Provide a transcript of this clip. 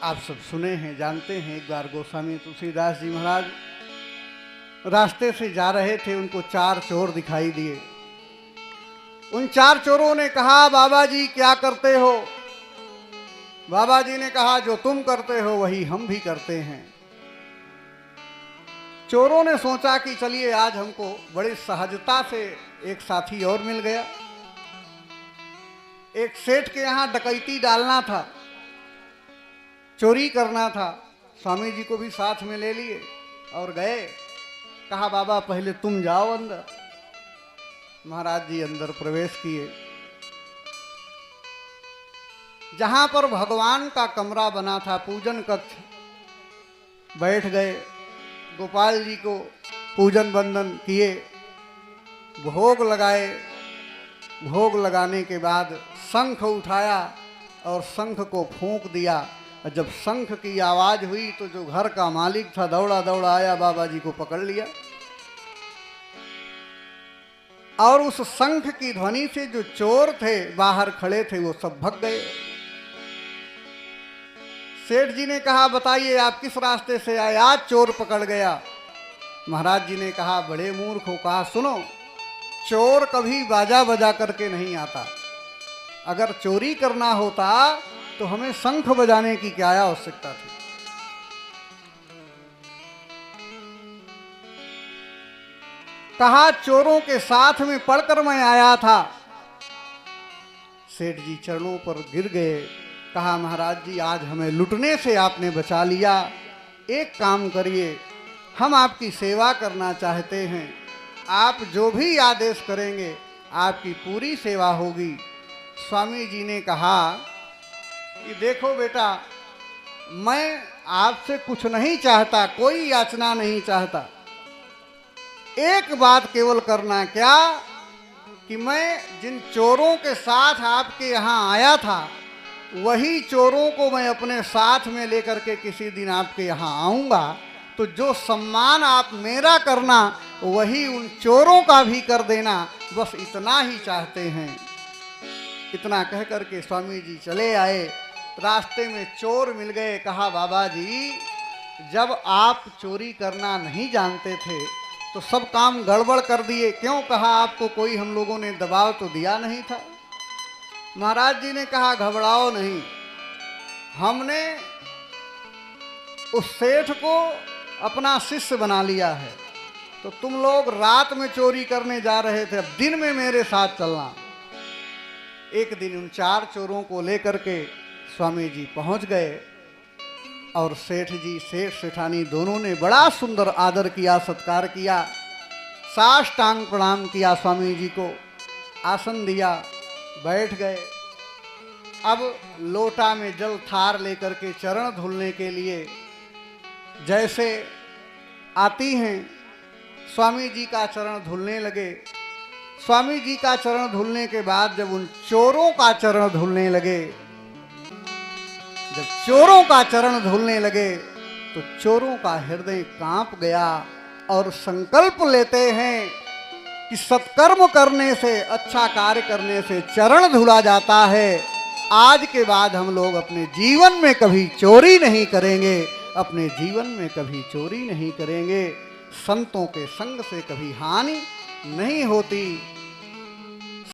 आप सब सुने हैं, जानते हैं। एक बार गोस्वामी तुलसीदास जी महाराज रास्ते से जा रहे थे, उनको 4 चोर दिखाई दिए। उन 4 चोरों ने कहा, बाबा जी क्या करते हो? बाबा जी ने कहा, जो तुम करते हो वही हम भी करते हैं। चोरों ने सोचा कि चलिए आज हमको बड़ी सहजता से एक साथी और मिल गया। एक सेठ के यहां डकैती डालना था, चोरी करना था। स्वामी जी को भी साथ में ले लिए और गए। कहा, बाबा पहले तुम जाओ अंदर। महाराज जी अंदर प्रवेश किए। जहां पर भगवान का कमरा बना था, पूजन कक्ष, बैठ गए। गोपाल जी को पूजन वंदन किए, भोग लगाए। भोग लगाने के बाद शंख उठाया और शंख को फूंक दिया। और जब शंख की आवाज हुई तो जो घर का मालिक था दौड़ा दौड़ा आया, बाबा जी को पकड़ लिया। और उस शंख की ध्वनि से जो चोर थे बाहर खड़े थे वो सब भाग गए। सेठ जी ने कहा, बताइए आप किस रास्ते से आए? आज चोर पकड़ गया। महाराज जी ने कहा, बड़े मूर्ख हो। कहा, सुनो, चोर कभी बाजा बजा करके नहीं आता। अगर चोरी करना होता तो हमें शंख बजाने की क्या आवश्यकता थी? कहा, चोरों के साथ में पढ़कर मैं आया था। सेठ जी चरणों पर गिर गए। कहा, महाराज जी आज हमें लुटने से आपने बचा लिया। एक काम करिए, हम आपकी सेवा करना चाहते हैं। आप जो भी आदेश करेंगे आपकी पूरी सेवा होगी। स्वामी जी ने कहा कि देखो बेटा, मैं आपसे कुछ नहीं चाहता, कोई याचना नहीं चाहता। एक बात केवल करना, क्या कि मैं जिन चोरों के साथ आपके यहाँ आया था वही चोरों को मैं अपने साथ में लेकर के किसी दिन आपके यहाँ आऊँगा। तो जो सम्मान आप मेरा करना वही उन चोरों का भी कर देना, बस इतना ही चाहते हैं। इतना कह करके स्वामी जी चले आए। रास्ते में चोर मिल गए। कहा, बाबा जी जब आप चोरी करना नहीं जानते थे तो सब काम गड़बड़ कर दिए क्यों? कहा, आपको कोई हम लोगों ने दबाव तो दिया नहीं था। महाराज जी ने कहा, घबराओ नहीं, हमने उस सेठ को अपना शिष्य बना लिया है। तो तुम लोग रात में चोरी करने जा रहे थे, अब दिन में मेरे साथ चलना। एक दिन उन 4 चोरों को लेकर के स्वामी जी पहुंच गए और सेठ जी, सेठ सेठानी दोनों ने बड़ा सुंदर आदर किया, सत्कार किया, साष्टांग प्रणाम किया। स्वामी जी को आसन दिया, बैठ गए। अब लोटा में जल थार लेकर के चरण धुलने के लिए जैसे आती हैं, स्वामी जी का चरण धुलने लगे। स्वामी जी का चरण धुलने के बाद जब उन चोरों का चरण धुलने लगे, जब चोरों का चरण धुलने लगे तो चोरों का हृदय कांप गया और संकल्प लेते हैं कि सत्कर्म करने से, अच्छा कार्य करने से चरण धुला जाता है। आज के बाद हम लोग अपने जीवन में कभी चोरी नहीं करेंगे, अपने जीवन में कभी चोरी नहीं करेंगे। संतों के संग से कभी हानि नहीं होती।